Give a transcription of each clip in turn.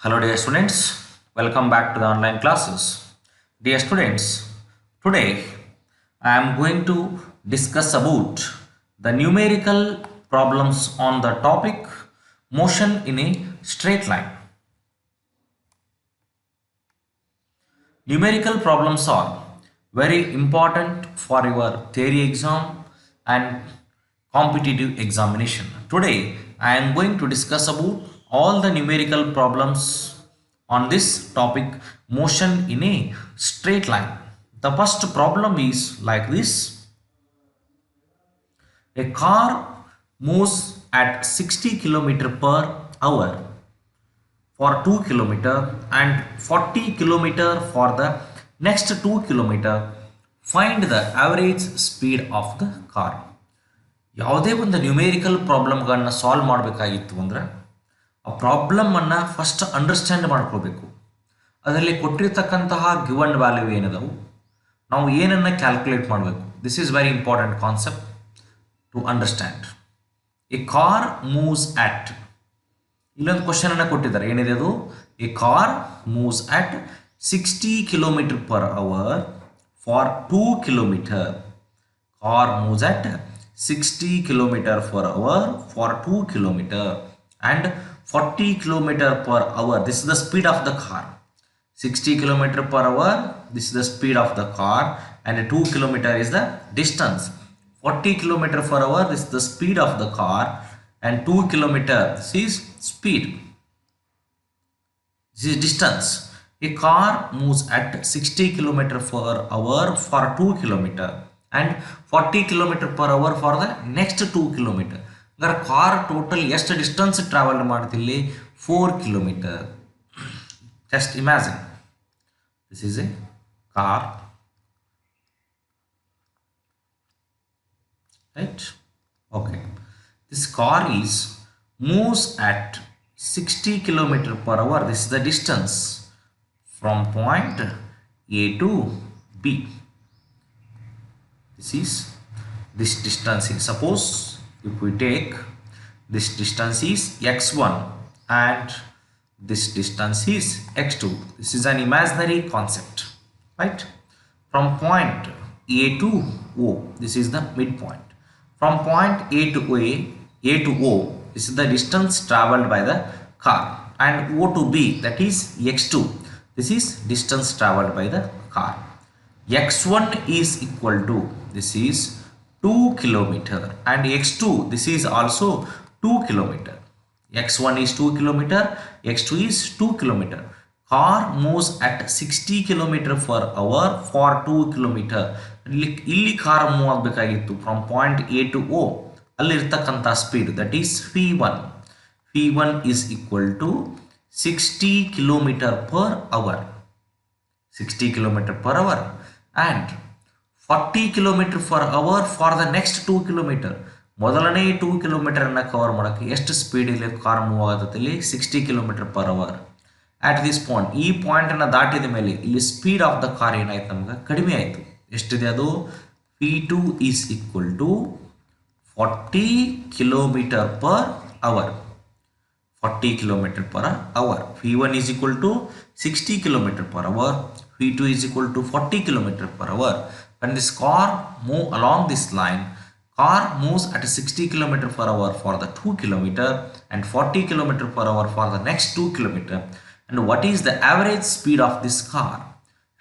Hello dear students, welcome back to the online classes. Dear students, today I am going to discuss about the numerical problems on the topic motion in a straight line. Numerical problems are very important for your theory exam and competitive examination. Today I am going to discuss about all the numerical problems on this topic motion in a straight line. The first problem is like this. A car moves at 60 km per hour for 2 km and 40 km for the next 2 km. Find the average speed of the car. ಯಾವುದೇ ಒಂದು numerical ಪ್ರಾಬ್ಲಮ್ಗಳನ್ನ solve ಮಾಡಬೇಕಾಗಿತ್ತು ಅಂದರೆ ಆ ಪ್ರಾಬ್ಲಮನ್ನು first understand ಮಾಡ್ಕೋಬೇಕು. ಅದರಲ್ಲಿ ಕೊಟ್ಟಿರ್ತಕ್ಕಂತಹ given value ಏನದವು, ನಾವು ಏನನ್ನು calculate ಮಾಡಬೇಕು. This is very important concept to understand. A car moves at, ಇಲ್ಲೊಂದು ಕ್ವಶನ್ ಅನ್ನು ಕೊಟ್ಟಿದ್ದಾರೆ, ಏನಿದೆ ಅದು? A car moves at 60 km per hour for 2 km. Car moves at 60 km per hour for 2 km and 40 km per hour. This is the speed of the car. 60 km per hour, this is the speed of the car, and 2 km is the distance. 40 km per hour, this is the speed of the car, and 2 km, this is speed. This is distance. A car moves at 60 km per hour for 2 km and 40 km per hour for the next 2 km. Agar car total ಎಷ್ಟು distance travel ಮಾಡ್ತಿಲ್ಲಿ? 4 km. Just imagine, this is a car, right? Okay, this car is moves at 60 km per hour. This is the distance from point A to B. This distance is, suppose if we take this distance is x1 and this distance is x2. This is an imaginary concept, right? From point A to O, this is the midpoint. From point A to O, this is the distance traveled by the car, and O to B, that is x2. This is distance traveled by the car. x1 is equal to, this is 2 km, and x2, this is also 2 km. x1 is 2 km, x2 is 2 km. Car moves at 60 km per hour for 2 km. ಇಲ್ಲಿ car move ಆಗಬೇಕಾಗಿತ್ತು from point A to ಓ, ಅಲ್ಲಿರ್ತಕ್ಕಂಥ speed that is v1. v1 is equal to 60 km per hour, 60 km per hour, and 40 km per hour for the next 2 km. ಮೊದಲನೇ 2 kilometre ಅನ್ನು cover ಮಾಡೋಕ್ಕೆ ಎಷ್ಟು speed ಇಲ್ಲಿ car move ಆಗುತ್ತೆ? ಇಲ್ಲಿ 60 km per hour. At this point, ಈ point ಅನ್ನು ದಾಟಿದ ಮೇಲೆ ಇಲ್ಲಿ ಸ್ಪೀಡ್ ಆಫ್ ದ ಕಾರ್ ಏನಾಯ್ತು, ನಮ್ಗೆ ಕಡಿಮೆ ಆಯಿತು. ಎಷ್ಟಿದೆ ಅದು? v2 is equal to 40 km per hour. 40 km per hour. v1 is equal to 60 km per hour. v2 is equal to 40 km per hour. When this car move along this line, car moves at 60 km per hour for the 2 km and 40 km per hour for the next 2 km. And what is the average speed of this car?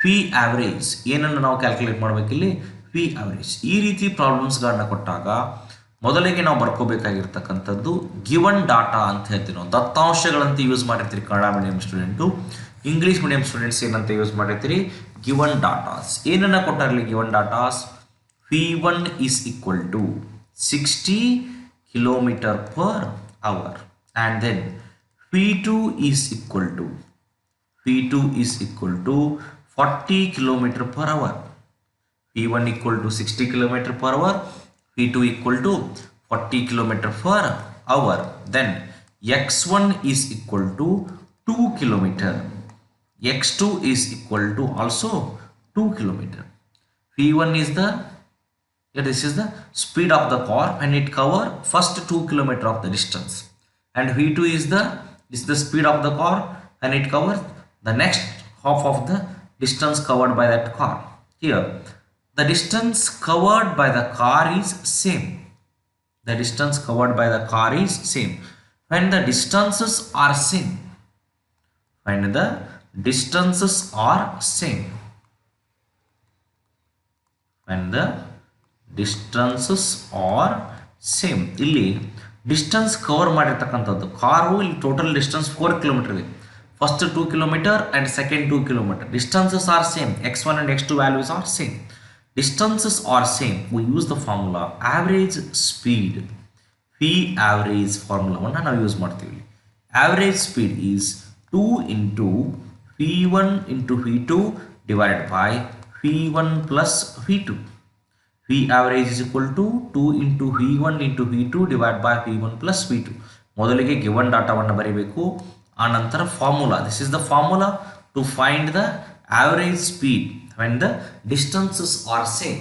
v average ಏನನ್ನು ನಾವು calculate ಮಾಡಬೇಕಿಲ್ಲಿ? v average. ಈ ರೀತಿ ಪ್ರಾಬ್ಲಮ್ಸ್ಗಳನ್ನ ಕೊಟ್ಟಾಗ ಮೊದಲಿಗೆ ನಾವು ಬರ್ಕೋಬೇಕಾಗಿರ್ತಕ್ಕಂಥದ್ದು given data ಅಂತ ಹೇಳ್ತೀವಿ ನಾವು. ದತ್ತಾಂಶಗಳಂತ ಯೂಸ್ ಮಾಡಿರ್ತೀರಿ Kannada medium student. English medium students ಏನಂತ ಯೂಸ್ ಮಾಡಿರ್ತೀರಿ? Given datas. ಏನನ್ನ ಕೊಟ್ಟಾರಲಿ given datas? v1 is equal to 60 km per hour, and then v2 is equal to 40 km per hour. v1 equal to 60 km per hour, v2 equal to 40 km per hour. Then x1 is equal to 2 km, x2 is equal to also 2 km. v1 is the, this is the speed of the car when it cover first 2 km of the distance, and v2 is the speed of the car then it covers the next half of the distance covered by that car. Here the distance covered by the car is same. The distance covered by the car is same. When the distances are same, when the distances are same, when the distances are same, ಇಲ್ಲಿ distance cover ಮಾಡಿರ್ತಕ್ಕಂಥದ್ದು car ಇಲ್ಲಿ total distance 4 kilometre ಇದೆ. First 2 kilometre and second 2 kilometre. Distances are same, x1 and x2 values are same. Distances are same. We use the formula average speed. V average formula ನಾವು use ಮಾಡ್ತೀವಿ. Average speed is 2 into V1 into V2 divided by V1 plus V2. V average is equal to 2 into V1 into V2 divided by V1 plus V2. ಮೊದಲಿಗೆ given ಡಾಟಾವನ್ನು ಬರೀಬೇಕು, ಆನಂತರ formula. This is the formula to find the average speed when the distances are same.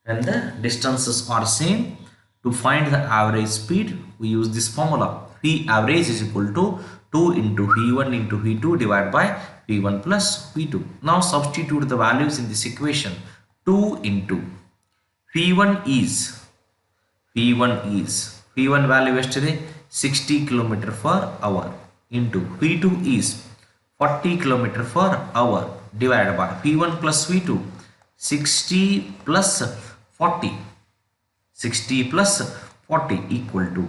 When the distances are same, to find the average speed we use this formula. V average is equal to 2 into V1 into V2 divided by V1 plus V2. Now substitute the values in this equation. 2 into V1 value ಎಷ್ಟಿದೆ 60 km per hour into V2 is 40 km per hour divided by V1 plus V2 60 plus 40 equal to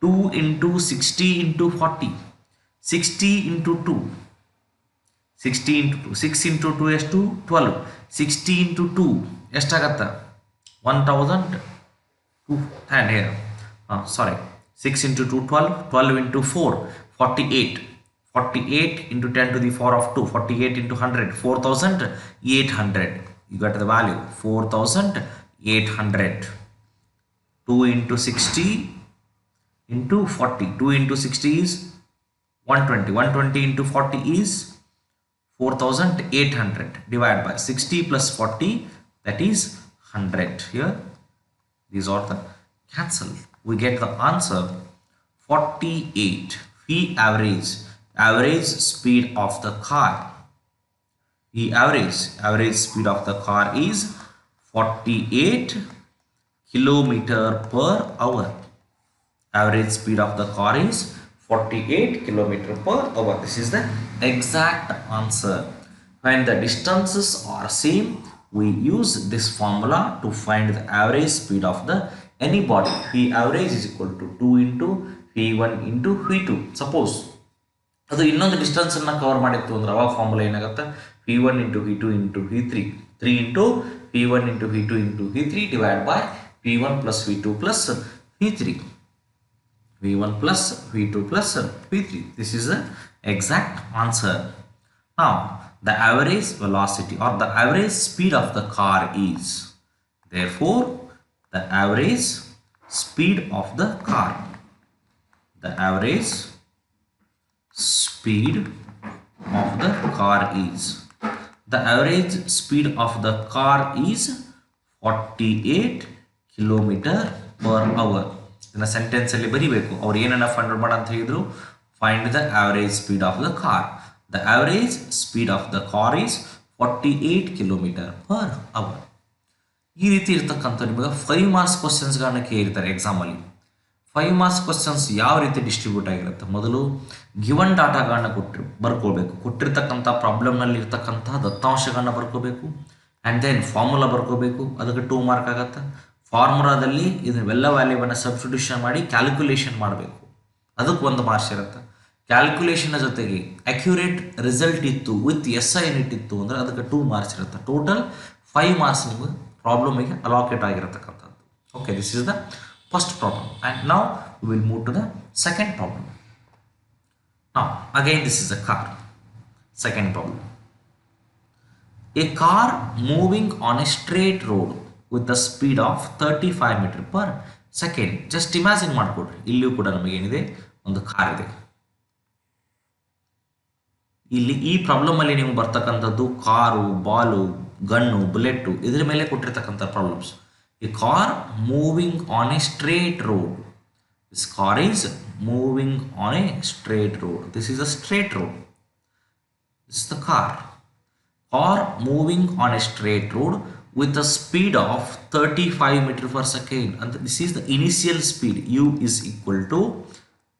2 into 60 into 40 60 into 2 6 into 2 is 12 60 into 2 ಎಷ್ಟಾಗತ್ತಾ 1000 and here 6 into 2 12 into 4 48 into 10 to the power of 2 48 into 100 4800. You got the value 4800. 2 into 60 into 40. 2 into 60 is 120 into 40 is 4800 divided by 60 plus 40, that is 100. Here these are the cancel. We get the answer 48. V average speed of the car. The average speed of the car is 48 kilometer per hour. Average speed of the car is 48 kilometer per hour. This is the exact answer. When the distances are same, we use this formula to find the average speed of the any body. V average is equal to 2 into V1 into V2. Suppose ಅದು ಇನ್ನೊಂದು distance ಅನ್ನು cover ಮಾಡಿತ್ತು ಅಂದ್ರೆ ಅವಾಗ formula ಏನಾಗುತ್ತೆ V1 into V2 into V3 3 into V1 into V2 into V3 divided by V1 plus V2 plus V3 V1 plus V2 plus V3. This is the exact answer. Now the average velocity or the average speed of the car is, therefore the average speed of the car, the average speed of the car is, the average speed of the car is 48 kilometer per hour. ಇದನ್ನ sentence ಅಲ್ಲಿ ಬರಿಬೇಕು. ಅವ್ರು ಏನನ್ನ find out ಮಾಡಂತ ಹೇಳಿದ್ರು, find the average speed of the car. The average speed of the car is 48 km per hour. ಈ ರೀತಿ ಇರ್ತಕ್ಕಂಥ ನಿಮಗೆ 5 ಮಾರ್ಕ್ಸ್ ಕ್ವಶನ್ಸ್ಗಳನ್ನ ಕೇಳಿರ್ತಾರೆ ಎಕ್ಸಾಮಲ್ಲಿ. 5 ಮಾರ್ಕ್ಸ್ ಕ್ವಶನ್ಸ್ ಯಾವ ರೀತಿ ಡಿಸ್ಟ್ರಿಬ್ಯೂಟ್ ಆಗಿರುತ್ತೆ, ಮೊದಲು ಗಿವನ್ ಡಾಟಾಗಳನ್ನ ಬರ್ಕೋಬೇಕು, ಕೊಟ್ಟಿರ್ತಕ್ಕಂಥ ಪ್ರಾಬ್ಲಮ್ನಲ್ಲಿ ಇರ್ತಕ್ಕಂಥ ದತ್ತಾಂಶಗಳನ್ನ ಬರ್ಕೋಬೇಕು, ಆ್ಯಂಡ್ ದೆನ್ ಫಾರ್ಮುಲಾ ಬರ್ಕೋಬೇಕು, ಅದಕ್ಕೆ 2 ಮಾರ್ಕ್ ಆಗುತ್ತೆ. ಫಾರ್ಮುಲಾದಲ್ಲಿ ಇದನ್ನೆಲ್ಲ ವ್ಯಾಲ್ಯೂವನ್ನು ಸಬ್ಸ್ಟಿಟ್ಯೂಷನ್ ಮಾಡಿ ಕ್ಯಾಲ್ಕುಲೇಷನ್ ಮಾಡಬೇಕು, ಅದಕ್ಕೆ 1 ಮಾರ್ಕ್ಸ್ ಇರುತ್ತೆ. ಕ್ಯಾಲ್ಕುಲೇಷನ್ ಜೊತೆಗೆ ಅಕ್ಯುರೇಟ್ ರಿಸಲ್ಟ್ ಇತ್ತು ವಿತ್ SI ಯೂನಿಟ್ ಇತ್ತು ಅಂದರೆ ಅದಕ್ಕೆ 2 ಮಾರ್ಕ್ಸ್ ಇರುತ್ತೆ. ಟೋಟಲ್ 5 ಮಾರ್ಕ್ಸ್ ನಿಮಗೆ ಪ್ರಾಬ್ಲಮಿಗೆ ಅಲಾಕೇಟ್ ಆಗಿರತಕ್ಕಂಥದ್ದು. Okay, this is the first problem. And now we will move to the second problem. Now again this is a car. Second problem, a car moving on a straight road with the speed of 35 metre per second. Just imagine ಮಾಡಿಕೊಡ್ರಿ, ಇಲ್ಲಿಯೂ ಕೂಡ ನಮಗೇನಿದೆ, ಒಂದು car ಇದೆ. ಇಲ್ಲಿ ಈ problem ಅಲ್ಲಿ ನೀವು ಬರ್ತಕ್ಕಂಥದ್ದು ಕಾರು, ಬಾಲು, ಗನ್ನು, ಬುಲೆಟ್ಟು, ಇದರ ಮೇಲೆ ಕೊಟ್ಟಿರ್ತಕ್ಕಂಥ problems. A car moving on a straight road. This car is moving on a straight road. This is a straight road. This is the car. Car moving on a straight road with a speed of 35 meter per second. And this is the initial speed. U is equal to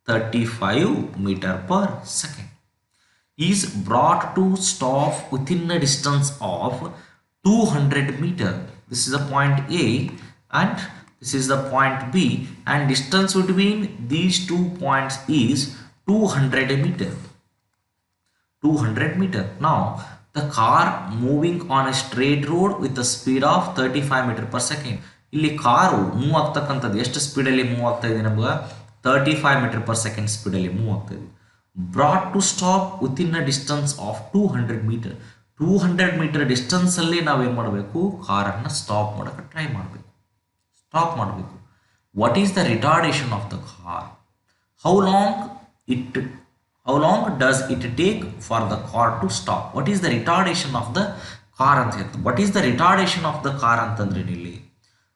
35 meter per second. Is brought to stop within a distance of 200 meter. This is the point A and this is the point B, and distance between these 2 points is 200 meter. 200 meter. Now the car moving on a straight road with a speed of 35 meter per second. ಇಲ್ಲಿ car move ಆಗ್ತಕ್ಕಂಥದ್ದು ಎಷ್ಟು ಸ್ಪೀಡಲ್ಲಿ move ಆಗ್ತಾ ಇದೆ ನಮಗೆ 35 meter per second ಸ್ಪೀಡಲ್ಲಿ move ಆಗ್ತಾ ಇದೆ. Brought to stop within a distance of 200 meter. 200 meter distance ಅಲ್ಲಿ ನಾವೇನು ಮಾಡಬೇಕು, ಕಾರನ್ನು ಸ್ಟಾಪ್ ಮಾಡೋಕೆ ಟ್ರೈ ಮಾಡಬೇಕು. ಸ್ಟಾಪ್ ಮಾಡಬೇಕು. What is the retardation of the car? How long does it take for the car to stop? What is the retardation of the car ಅಂತ ಹೇಳ್ತೀವಿ. what is the retardation of the car ಅಂತಂದ್ರೆ ಇಲ್ಲಿ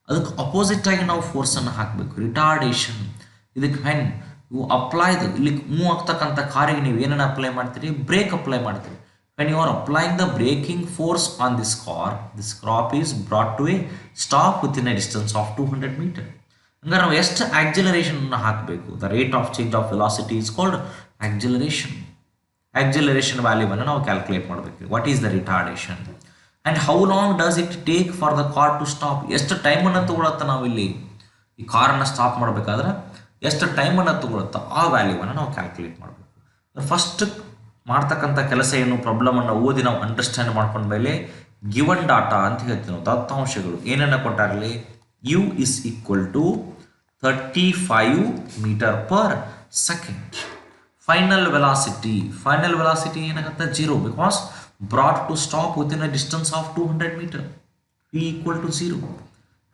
ಅದಕ್ಕೆ opposite ಆಗಿ ನಾವು force ಅನ್ನು ಹಾಕಬೇಕು. Retardation ಇದಕ್ಕೆ when you apply the ಇಲ್ಲಿ ಮೂವ್ ಆಗ್ತಕ್ಕಂಥ ಕಾರಿಗೆ ನೀವು ಏನನ್ನ ಅಪ್ಲೈ ಮಾಡ್ತೀರಿ, ಬ್ರೇಕ್ ಅಪ್ಲೈ ಮಾಡ್ತೀರಿ. when you are applying the braking force on this car is brought to a stop within a distance of 200 meter. ಹಂಗಾರೆ ನಾವು ಎಷ್ಟು ಆಕ್ಸಿಲರೇಷನ್ ಅನ್ನು ಹಾಕಬೇಕು? The rate of change of velocity is called acceleration. Acceleration ವ್ಯಾಲ್ಯೂವನ್ನು ನಾವು calculate ಮಾಡಬೇಕು. What is the retardation and how long does it take for the car to stop? ಎಷ್ಟು ಟೈಮನ್ನು ತಗೊಳತ್ತ ನಾವಿಲ್ಲಿ ಈ ಕಾರನ್ನು ಸ್ಟಾಪ್ ಮಾಡಬೇಕಾದ್ರೆ ಎಷ್ಟು ಟೈಮನ್ನು ತಗೊಳುತ್ತೋ ಆ ವ್ಯಾಲ್ಯೂವನ್ನು ನಾವು ಕ್ಯಾಲ್ಕುಲೇಟ್ ಮಾಡಬೇಕು. ಫಸ್ಟ್ ಮಾಡ್ತಕ್ಕಂಥ ಕೆಲಸ ಏನು, ಪ್ರಾಬ್ಲಮನ್ನು ಓದಿ ನಾವು ಅಂಡರ್ಸ್ಟ್ಯಾಂಡ್ ಮಾಡ್ಕೊಂಡ ಮೇಲೆ ಗಿವನ್ ಡಾಟಾ ಅಂತ ಹೇಳ್ತೀವಿ ನಾವು, ದತ್ತಾಂಶಗಳು ಏನನ್ನು ಕೊಟ್ಟಾರಲಿ. U is equal to 35 meter per second. Final velocity ಏನಾಗುತ್ತೆ 0 because brought to stop within a distance of 200 meter. V equal to 0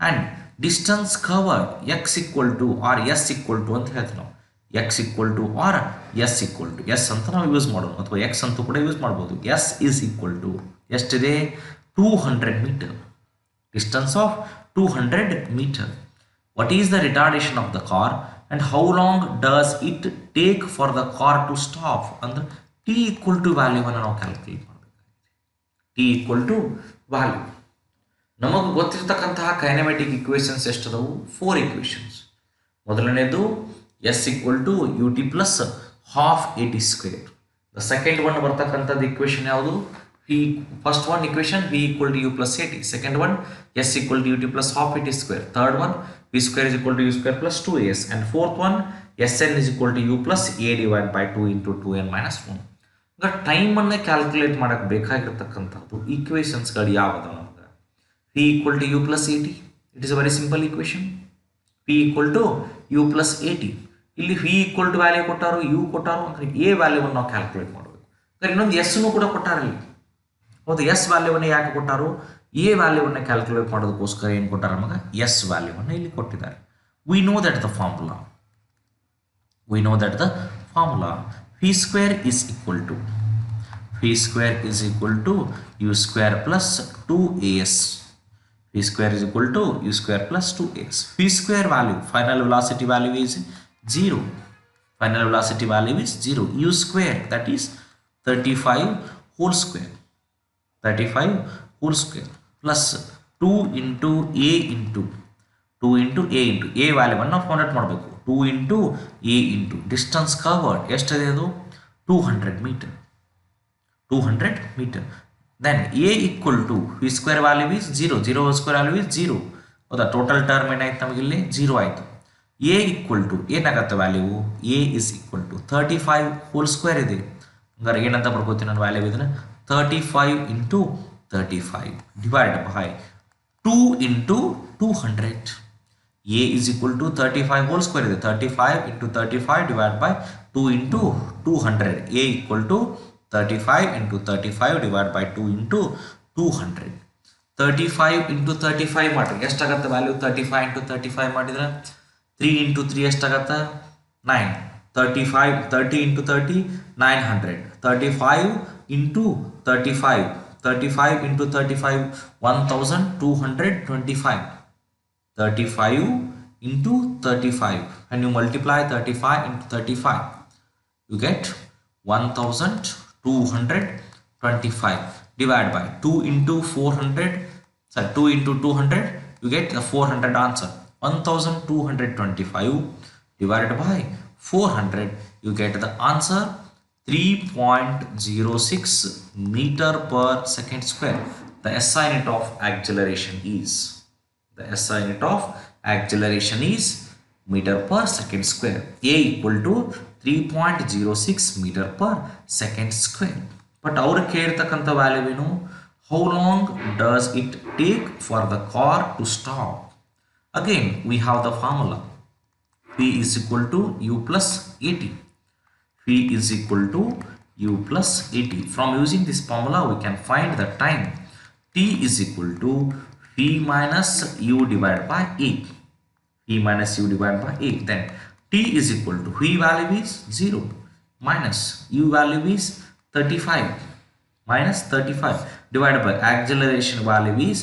and distance covered x equal to or s equal to ಅಂತ ಹೇಳ್ತೀವಿ ನಾವು. x equal to or s equal to s ಅಂತ ನಾವು use ಮಾಡೋಣ ಅಥವಾ x ಅಂತ ಕೂಡ use ಮಾಡ್ಬೋದು. s is equal to ಎಷ್ಟಿದೆ 200 meter. Distance of 200 meter. What is the retardation of the car and how long does it take for the car to stop? ಅಂದ್ರೆ t equal to value ಅನ್ನು ನಾವು calculate ಮಾಡಬೇಕಾಗುತ್ತೆ. t equal to value. ನಮಗೆ ಗೊತ್ತಿರತಕ್ಕಂತಹ ಕೈನೆಮೆಟಿಕ್ equations ಎಷ್ಟದವು? 4 equations. ಮೊದಲನೇದು s equal to ut plus half at square. The second one ಬರ್ತಕ್ಕಂಥದ್ದು equation ಯಾವುದು? First one equation v equal to u plus at. Second one s equal to ut plus half at square. Third one v square is equal to u square plus 2as. And fourth one sn is equal to u plus a divided by 2 into 2n minus 1. ಈಗ ಟೈಮನ್ನು calculate ಮಾಡೋಕ್ಕೆ ಬೇಕಾಗಿರ್ತಕ್ಕಂಥದ್ದು ಈಕ್ವೇಷನ್ಸ್ಗಳು ಯಾವುದು ನಮಗೆ? v equal to u plus at. It is a very simple equation. p equal to u plus at. ಇಲ್ಲಿ v equal to value ಕೊಟ್ಟಾರು, u ಕೊಟ್ಟಾರು ಅಂದರೆ a ವ್ಯಾಲ್ಯೂವನ್ನು ನಾವು ಕ್ಯಾಲ್ಕುಲೇಟ್ ಮಾಡಬೇಕು. ಇನ್ನೊಂದು s ನು ಕೂಡ ಕೊಟ್ಟಾರಲ್ಲಿ. ಹೌದು, ಎಸ್ ವ್ಯಾಲ್ಯೂವನ್ನು ಯಾಕೆ ಕೊಟ್ಟಾರು? ಎ ವ್ಯಾಲ್ಯೂವನ್ನು ಕ್ಯಾಲ್ಕುಲೇಟ್ ಮಾಡೋದಕ್ಕೋಸ್ಕರ ಏನು ಕೊಟ್ಟಾರ ನಮಗೆ? ಎಸ್ ವ್ಯಾಲ್ಯೂವನ್ನು ಇಲ್ಲಿ ಕೊಟ್ಟಿದ್ದಾರೆ. We know that the formula v square is equal to u square plus 2as. v square is equal to u square plus 2as. v square value, final velocity value is 0. u square, that is 35 whole square plus 2 into a ವ್ಯಾಲ್ಯೂವನ್ನು ನಾವು found out ಮಾಡಬೇಕು. 2 into a into distance covered ಎಷ್ಟಿದೆ ಅದು? 200 meter. Then a equal to v square value is 0 square value is 0. ಹೌದಾ, total term ಏನಾಯ್ತು ನಮಗೆ ಇಲ್ಲಿ 0 ಆಯಿತು. a equal to ಏನಾಗುತ್ತೆ value? a is equal to 35 whole square ಇದೆ. ಹಂಗಾರೆ ಏನಂತ ಬರ್ಕೋತೀನಿ ನಾನು ವ್ಯಾಲ್ಯೂ ಇದನ್ನು? 35 into 35 divided by 2 into 200. a is equal to 35 whole square ಇದೆ. 35 into 35 divided by 2 into 200. a equal to 35 into 35 divided by 2 into 200. 35 into 35 ಮಾಡಿದ್ರೆ ಎಷ್ಟಾಗುತ್ತೆ value? 35 into 35 ಮಾಡಿದ್ರೆ 3 into 3 ಎಷ್ಟಾಗುತ್ತೆ? 9. 30 into 30 900. 35 into 35 into 35 1225. 35 into 35 and you multiply 35 into 35 you get 1225 25 divided by 2 into 400, sorry, 2 into 200, you get the 400 answer. 1225 divided by 400, you get the answer 3.06 meter per second square. The SI unit of acceleration is, meter per second square. A equal to 3.06 meter per second square. But our ಕೇಳ್ತಕ್ಕಂಥ value ಏನು? How long does it take for the car to stop? Again, we have the formula. P is equal to U plus AT. P is equal to U plus AT. From using this formula, we can find the time. T is equal to P minus U divided by A. P minus U divided by A. Then T is equal to P value is 0 minus U value is 35 minus 35 divided by acceleration value is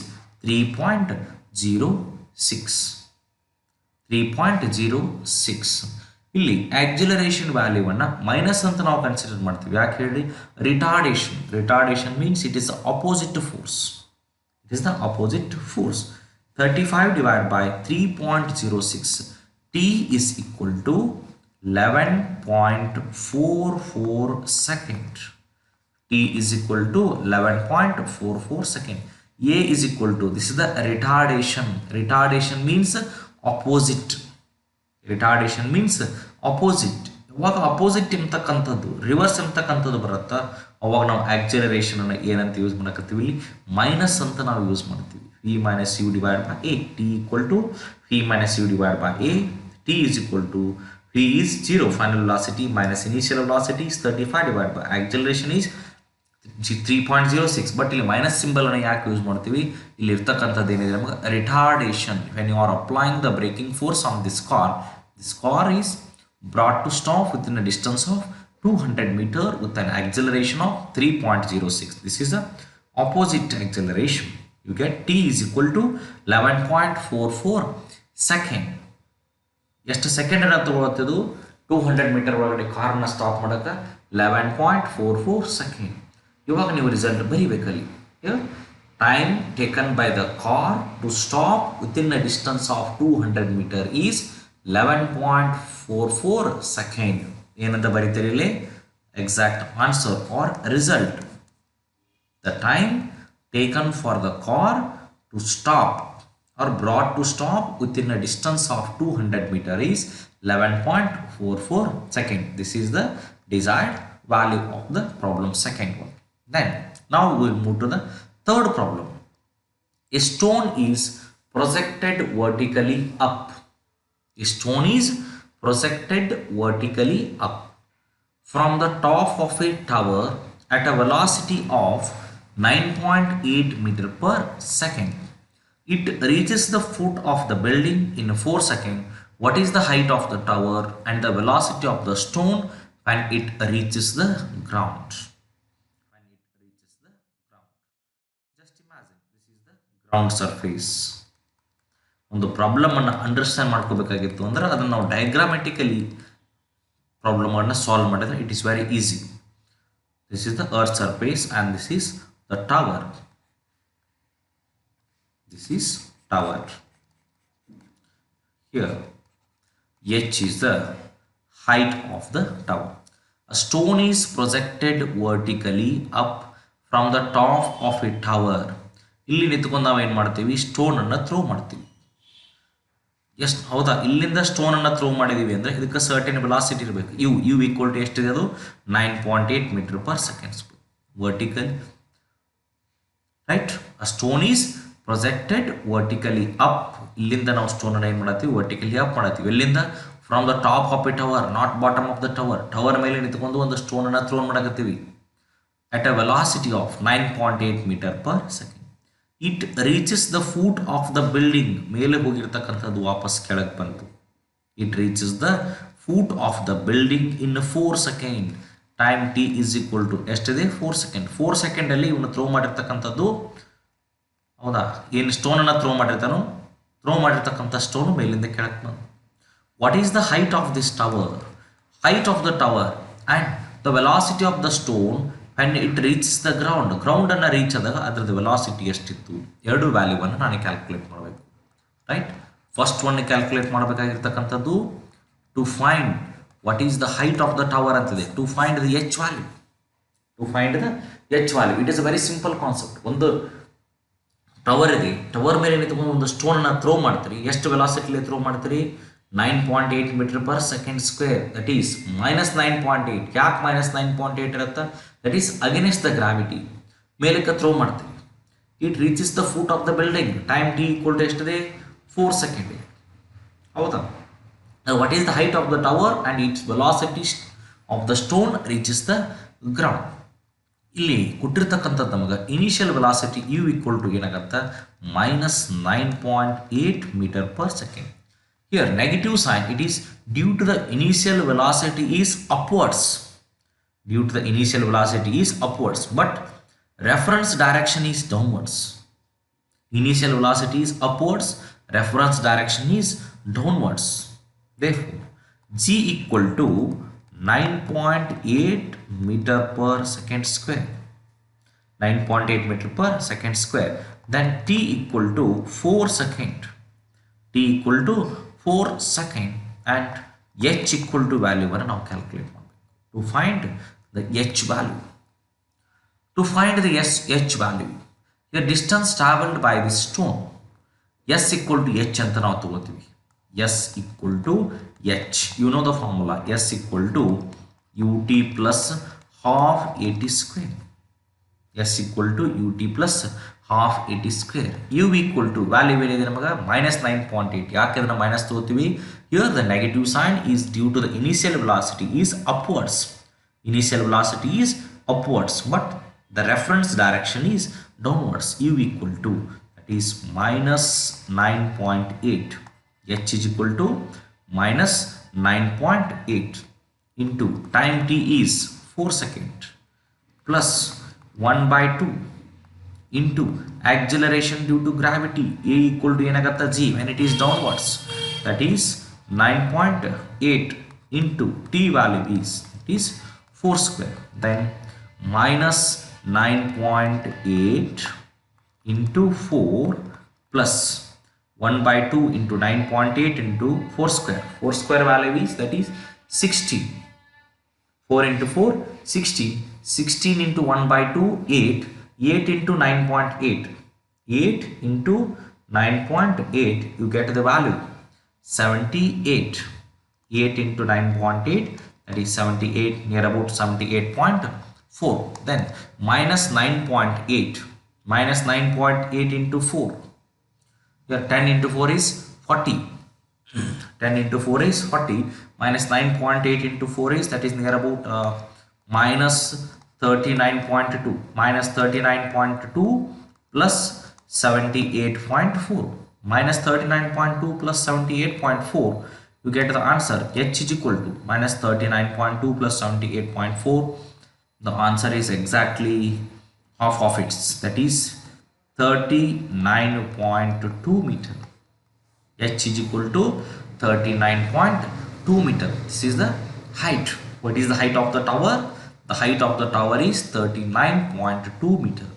3.06. 3.06. ಇಲ್ಲಿ acceleration value ಅನ್ನು minus ಅಂತ ನಾವು consider ಮಾಡ್ತೀವಿ. ಯಾಕೆ ಹೇಳಿ? Retardation means it is the opposite force. 35 divided by 3.06. T is equal to 11.44 second. T is equal to 11.44 second. A is equal to, this is the retardation. Retardation means opposite. ಯಾವಾಗ opposite ಎಂತಕ್ಕಂಥದ್ದು, reverse ಎಂತಕ್ಕಂಥದ್ದು ಬರುತ್ತಾ ಅವಾಗ ನಾವು acceleration ಅನ್ನು ಏನಂತ use ಮಾಡಕತ್ತೀವಿ? ಇಲ್ಲಿ minus ಅಂತ ನಾವು use ಮಾಡ್ತೀವಿ. P minus U divided by A. T equal to P minus U divided by A. T is equal to P is 0, final velocity minus initial velocity is 35 divided by acceleration is 3.06. But ಇಲ್ಲಿ minus symbol ಅನ್ನು ಯಾಕೆ use ಮಾಡ್ತೀವಿ? ಇಲ್ಲಿ ಇರ್ತಕ್ಕಂಥದ್ದು ಏನಿದೆ ನಮಗೆ retardation. When you are applying the braking force on this car is brought to stop within a distance of 200 meter with an acceleration of 3.06. This is the opposite acceleration. You get T is equal to 11.44 second. ಎಷ್ಟು second ಅನ್ನು ತಗೊಳ್ತದು? 200 metre ಒಳಗಡೆ ಕಾರ್ನ stop ಮಾಡೋಕ್ಕೆ 11.44 second. ಇವಾಗ ನೀವು result ಬರೀಬೇಕಲ್ಲಿ. Time taken by the car to stop within a distance of 200 metre is 11.44 second. ಏನಂತ ಬರೀತೀರಿ ಇಲ್ಲಿ? Exact answer or result. The time taken for the car to stop or brought to stop within a distance of 200 meter is 11.44 second. This is the desired value of the problem second one. Then now we will move to the third problem. A stone is projected vertically up. A stone is projected vertically up from the top of a tower at a velocity of 9.8 meter per second. It reaches the foot of the building in 4 seconds. What is the height of the tower and the velocity of the stone when it reaches the ground? Just imagine this is the ground surface. ಒಂದು problem ಅನ್ನು understand ಮಾಡ್ಕೋಬೇಕಾಗಿತ್ತು ಅಂದ್ರೆ ಅದನ್ನು ನಾವು diagrammatically problem ಅನ್ನು solve ಮಾಡಿದ್ರೆ it is very easy. This is the earth surface and this is the tower. This is tower. Here h is the height of the tower. A stone is projected vertically up from the top of a tower. ಇಲ್ಲಿ ನಿಂತುಕೊಂಡು ನಾವು ಏನು ಮಾಡ್ತೀವಿ? Stone ಅನ್ನು throw ಮಾಡ್ತೀವಿ. ಎಷ್ಟು ಹೌದಾ? ಇಲ್ಲಿಂದ ಸ್ಟೋನ್ ಅನ್ನು ಥ್ರೋ ಮಾಡಿದೀವಿ ಅಂದರೆ ಇದಕ್ಕೆ ಸರ್ಟೆನ್ ವೆಲಾಸಿಟಿ ಇರಬೇಕು. ಯು ಈಕ್ವಲ್ ಟು ಎಷ್ಟಿದೆ? ಅದು 9.8 metre per second vertical. Right? A stone is projected vertically up. ಇಲ್ಲಿಂದ ನಾವು ಸ್ಟೋನ್ ಅನ್ನು ಏನು ಮಾಡ್ತೀವಿ? ವರ್ಟಿಕಲಿ ಅಪ್ ಮಾಡ್ತೀವಿ. ಎಲ್ಲಿಂದ? From the top of A tower, not bottom of the tower. Tower ಮೇಲೆ ನಿಂತ್ಕೊಂಡು ಒಂದು ಸ್ಟೋನ್ ಅನ್ನು throw ಮಾಡಕತ್ತೀವಿ at a velocity of 9.8 meter per second. It reaches the foot of the building. ಮೇಲೆ ಹೋಗಿರ್ತಕ್ಕಂಥದ್ದು ವಾಪಸ್ ಕೆಳಗೆ ಬಂತು. It reaches the foot of the building in 4 seconds. Time t is equal to ಎಷ್ಟಿದೆ? 4 seconds. 4 seconds ಅಲ್ಲಿ ಇವನು throw ಮಾಡಿರ್ತಕ್ಕಂಥದ್ದು, ಹೌದಾ? ಏನು ಸ್ಟೋನ್ ಅನ್ನು ಥ್ರೋ ಮಾಡಿರ್ತಕ್ಕಂಥ ಸ್ಟೋನ್ ಮೇಲಿಂದ ಕೆಳಗೆ ಬಂತು. What is the height of this tower? Height of the tower and the velocity of the stone when it reaches the ground ಅನ್ನು ರೀಚ್ ಆದಾಗ ಅದರದ್ದು ವೆಲಾಸಿಟಿ ಎಷ್ಟಿತ್ತು ಎರಡು ವ್ಯಾಲ್ಯೂವನ್ನು ನಾನು ಕ್ಯಾಲ್ಕುಲೇಟ್ ಮಾಡಬೇಕು. ರೈಟ್, ಫಸ್ಟ್ ಒನ್ ಕ್ಯಾಲ್ಕುಲೇಟ್ ಮಾಡಬೇಕಾಗಿರ್ತಕ್ಕಂಥದ್ದು to find what is the height of the tower ಅಂತಿದೆ. To find the h value, it is a very simple concept. ಒಂದು ಟವರ್ ಇದೆ, ಟವರ್ ಮೇಲೆ ನಿಂತ್ಕೊಂಡು ಒಂದು ಸ್ಟೋನನ್ನು ಥ್ರೋ ಮಾಡ್ತೀರಿ. ಎಷ್ಟು ವೆಲಾಸಿಟಿಲಿ ಥ್ರೋ ಮಾಡ್ತೀರಿ? 9.8 metre per second square, that is -9.8. ಯಾಕೆ -9.8 ಇರುತ್ತೆ? That is against the gravity. ಮೇಲಕ್ಕೆ ಥ್ರೋ ಮಾಡ್ತೀವಿ. It reaches the foot of the building. Time t equal to ಎಷ್ಟಿದೆ? 4 ಸೆಕೆಂಡ್. ಹೌದಾ? What is the height of the tower and its velocity of the stone reaches the ground. ಇಲ್ಲಿ ಕೊಟ್ಟಿರ್ತಕ್ಕಂಥದ್ದು ನಮಗೆ initial velocity u equal to ಏನಾಗುತ್ತೆ? -9.8 metre per second. Here negative sign, it is due to the initial velocity is upwards. But reference direction is downwards. Initial velocity is upwards, reference direction is downwards. Therefore, G equal to 9.8 meter per second square. 9.8 meter per second square. Then T equal to 4 second. T equal to 4 second and H equal to value ಅನ್ನು ನಾವು calculate ಮಾಡಬೇಕು. To find the H value. The distance traveled by the stone. S equal to H ಅಂತ ನಾವು ತಗೋತೀವಿ. S equal to H. You know the formula. S equal to UT plus half AT square. S equal to UT plus half AT square. U equal to value ಏನಿದೆ ನಮಗೆ -9.8. ಯಾಕೆ ಅದನ್ನು minus ತಗೋತೀವಿ? Here the negative sign is due to the initial velocity is upwards. But the reference direction is downwards. U equal to, that is -9.8. H is equal to -9.8 into time t is 4 second plus 1/2 into acceleration due to gravity A equal to ಏನಾಗುತ್ತೆ? G when it is downwards, that is 9.8 into t value is 4 square. Then -9.8 into 4 plus 1/2 into 9.8 into 4 square. 4 square value is, that is 60. 4 into 4 60. 16 into 1/2 8. 8 into 9.8. 8 into 9.8, you get the value 78. 8 into 9.8, that is 78, near about 78.4. Then -9.8 into 4. Here 10 into 4 is 40. 10 into 4 is 40. -9.8 into 4 is, that is near about -39.2. -39.2 plus 78.4. -39.2 plus 78.4, you get the answer. H is equal to -39.2 plus 78.4. The answer is exactly half of it, that is 39.2 meter. H is equal to 39.2 meter. This is the height. What is the height of the tower? The height of the tower is 39.2 meter.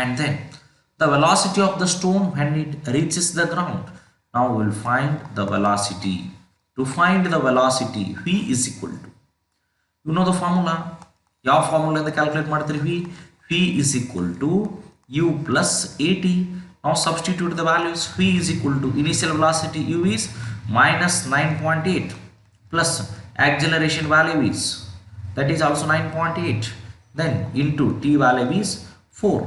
And then the velocity of the stone when it reaches the ground. Now we will find the velocity. To find the velocity, V is equal to, you know the formula. ಯಾವ formula ಇಂದ calculate ಮಾಡ್ತೀರಿ? V is equal to U plus AT. Now substitute the values. V is equal to initial velocity U is -9.8 plus acceleration value is, that is also 9.8, then into t value is 4.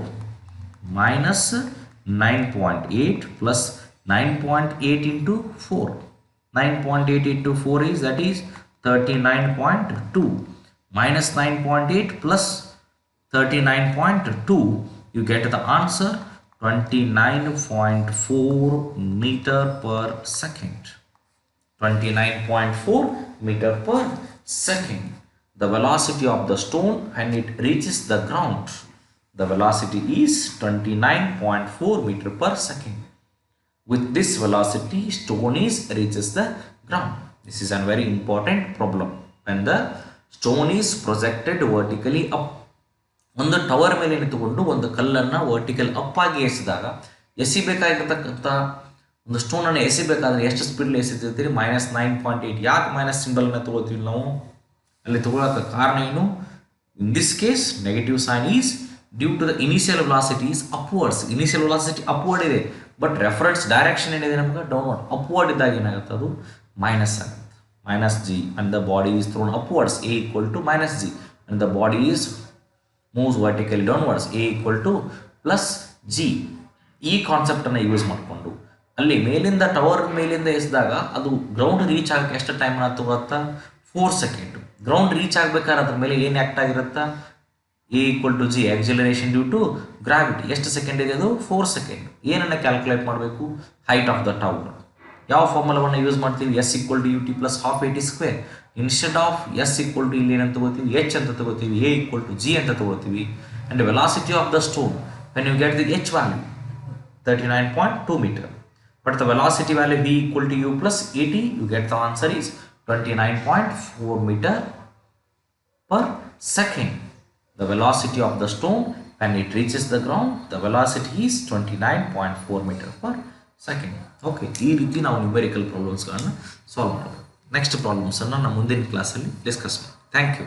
-9.8 plus 9.8 into 4. 9.8 into 4 is, that is 39.2. -9.8 plus 39.2, you get the answer 29.4 meter per second. 29.4 meter per second. The velocity of the stone when it reaches the ground, the velocity is 29.4 meter per second. With this velocity, stone reaches the ground. This is a very important problem. When the stone is projected vertically up, ಒಂದು tower ಮೇಲೆ ನಿಂತುಕೊಂಡು ಒಂದು ಕಲ್ಲನ್ನು vertical up ಆಗಿ ಎಸೆದಾಗ ಎಸಿಬೇಕಾಗಿರ್ತಕ್ಕಂಥ ಒಂದು ಸ್ಟೋನನ್ನು ಎಸಿಬೇಕಾದ್ರೆ ಎಷ್ಟು ಸ್ಪೀಡಲ್ಲಿ ಎಸಿತಿರ್ತೀರಿ -9.8. ಯಾಕೆ minus ಸಿಂಬಲ್ನ ತೊಗೋತೀವಿ ನಾವು ಅಲ್ಲಿ ತಗೊಳ್ಳೋಕೆ ಕಾರಣ ಏನು? In this case negative sign is due to the initial velocity is upwards. Initial velocity upward ಇದೆ, ಬಟ್ ರೆಫರೆನ್ಸ್ ಡೈರೆಕ್ಷನ್ ಏನಿದೆ ನಮಗೆ ಡೌನ್ವರ್ಡ್. ಅಪ್ವರ್ಡ್ ಇದ್ದಾಗ ಏನಾಗುತ್ತೆ, ಅದು ಮೈನಸ್ ಆಗುತ್ತೆ, -g, and the body is thrown upwards, a equal to -g, and the body is moves vertically downwards, a equal to +g. ಈ ಕಾನ್ಸೆಪ್ಟನ್ನು use ಮಾಡಿಕೊಂಡು ಅಲ್ಲಿ ಮೇಲಿಂದ ಟವರ್ ಮೇಲಿಂದ ಎಸಿದಾಗ ಅದು ಗ್ರೌಂಡ್ ರೀಚ್ ಆಗಕ್ಕೆ ಎಷ್ಟು ಟೈಮ್ ತಗೋತ್ತಾ? 4 ಸೆಕೆಂಡ್. ಗ್ರೌಂಡ್ ರೀಚ್ ಆಗಬೇಕಾದ್ರೆ ಅದ್ರ ಮೇಲೆ ಏನು ಆ್ಯಕ್ಟ್ ಆಗಿರುತ್ತಾ? a equal to g, acceleration due to gravity. ಎಷ್ಟು ಸೆಕೆಂಡ್ ಇದೆ ಅದು? 4 ಸೆಕೆಂಡ್. ಏನನ್ನು ಕ್ಯಾಲ್ಕುಲೇಟ್ ಮಾಡಬೇಕು? Height of the tower. ಯಾವ ಫಾರ್ಮುಲಾವನ್ನು ಯೂಸ್ ಮಾಡ್ತೀವಿ? s equal to ut plus half at square. Instead of s equal to ಇಲ್ಲಿ ಏನಂತ ತಗೋತೀವಿ? h ಅಂತ ತಗೋತೀವಿ, a equal to g ಅಂತ ತಗೋತೀವಿ. and the velocity of the stone, when you get the h value 39.2 meter, but the velocity value v equal to u plus at, you get the answer is 29.4 meter per second. The velocity of the stone when it reaches the ground, the velocity is 29.4 meter per second. Okay, ಈ ರೀತಿ ನಾವು numerical ಪ್ರಾಬ್ಲಮ್ಸ್ಗಳನ್ನು solve ಮಾಡಬೇಕು. Next ಪ್ರಾಬ್ಲಮ್ಸನ್ನು ನಮ್ಮ ಮುಂದಿನ ಕ್ಲಾಸಲ್ಲಿ discuss ಮಾಡಿ. Thank you.